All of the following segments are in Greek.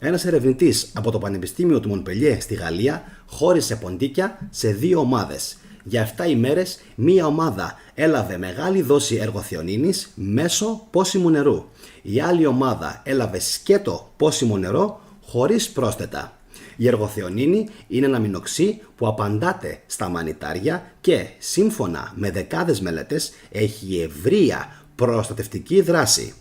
Ένας ερευνητής από το Πανεπιστήμιο του Μοντπελιέ στη Γαλλία χώρισε ποντίκια σε δύο ομάδες. Για 7 ημέρες μία ομάδα έλαβε μεγάλη δόση εργοθιονίνης μέσω πόσιμου νερού. Η άλλη ομάδα έλαβε σκέτο πόσιμο νερό χωρίς πρόσθετα. Η εργοθιονίνη είναι ένα αμινοξύ που απαντάται στα μανιτάρια και σύμφωνα με δεκάδες μελέτες έχει ευρεία προστατευτική δράση.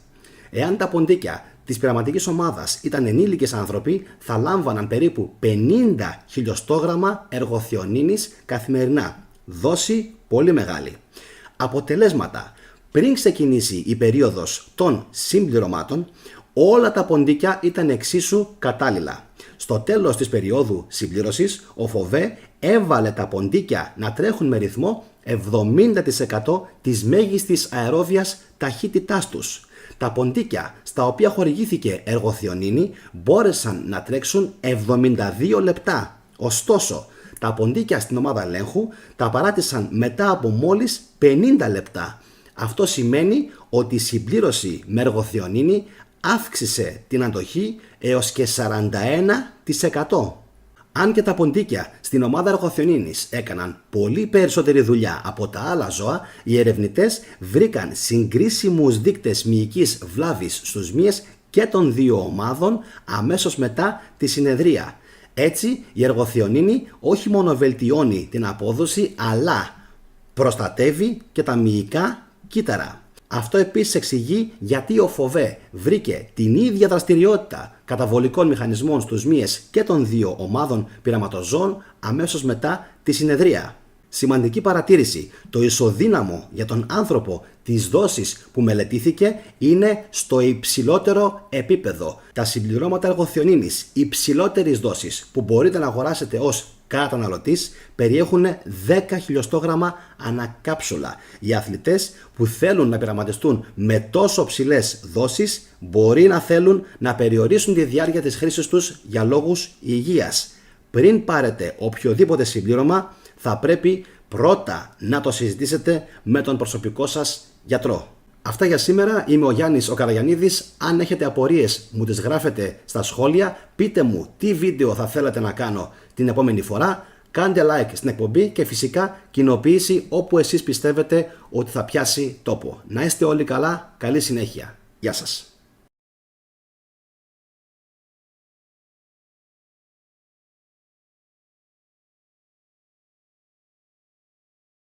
Εάν τα ποντίκια της πειραματικής ομάδας ήταν ενήλικες άνθρωποι, θα λάμβαναν περίπου 50 χιλιοστόγραμμα εργοθιονίνης καθημερινά. Δόση πολύ μεγάλη. Αποτελέσματα. Πριν ξεκινήσει η περίοδος των συμπληρωμάτων, όλα τα ποντίκια ήταν εξίσου κατάλληλα. Στο τέλος της περίοδου συμπλήρωσης, ο Φοβέ έβαλε τα ποντίκια να τρέχουν με ρυθμό 70% της μέγιστης αερόβιας ταχύτητάς τους. Τα ποντίκια στα οποία χορηγήθηκε εργοθιονίνη μπόρεσαν να τρέξουν 72 λεπτά. Ωστόσο, τα ποντίκια στην ομάδα ελέγχου τα παράτησαν μετά από μόλις 50 λεπτά. Αυτό σημαίνει ότι η συμπλήρωση με εργοθιονίνη αύξησε την αντοχή έως και 41%. Αν και τα ποντίκια στην ομάδα εργοθιονίνης έκαναν πολύ περισσότερη δουλειά από τα άλλα ζώα, οι ερευνητές βρήκαν συγκρίσιμους δείκτες μυϊκής βλάβης στους μύες και των δύο ομάδων αμέσως μετά τη συνεδρία. Έτσι, η εργοθιονίνη όχι μόνο βελτιώνει την απόδοση, αλλά προστατεύει και τα μυϊκά κύτταρα. Αυτό επίσης εξηγεί γιατί ο Φοβέ βρήκε την ίδια δραστηριότητα καταβολικών μηχανισμών στους μύες και των δύο ομάδων πειραματοζώων αμέσως μετά τη συνεδρία. Σημαντική παρατήρηση. Το ισοδύναμο για τον άνθρωπο της δόσης που μελετήθηκε είναι στο υψηλότερο επίπεδο. Τα συμπληρώματα εργοθιονίνης υψηλότερης δόσης που μπορείτε να αγοράσετε ως καταναλωτής περιέχουν 10 χιλιοστόγραμμα ανακάψουλα. Οι αθλητές που θέλουν να πειραματιστούν με τόσο ψηλές δόσεις μπορεί να θέλουν να περιορίσουν τη διάρκεια της χρήσης τους για λόγους υγείας. Πριν πάρετε οποιοδήποτε συμπλήρωμα, θα πρέπει πρώτα να το συζητήσετε με τον προσωπικό σας γιατρό. Αυτά για σήμερα. Είμαι ο Γιάννης ο Καραγιαννίδης. Αν έχετε απορίες μου τις γράφετε στα σχόλια. Πείτε μου τι βίντεο θα θέλατε να κάνω την επόμενη φορά. Κάντε like στην εκπομπή και φυσικά κοινοποίηση όπου εσείς πιστεύετε ότι θα πιάσει τόπο. Να είστε όλοι καλά. Καλή συνέχεια. Γεια σας.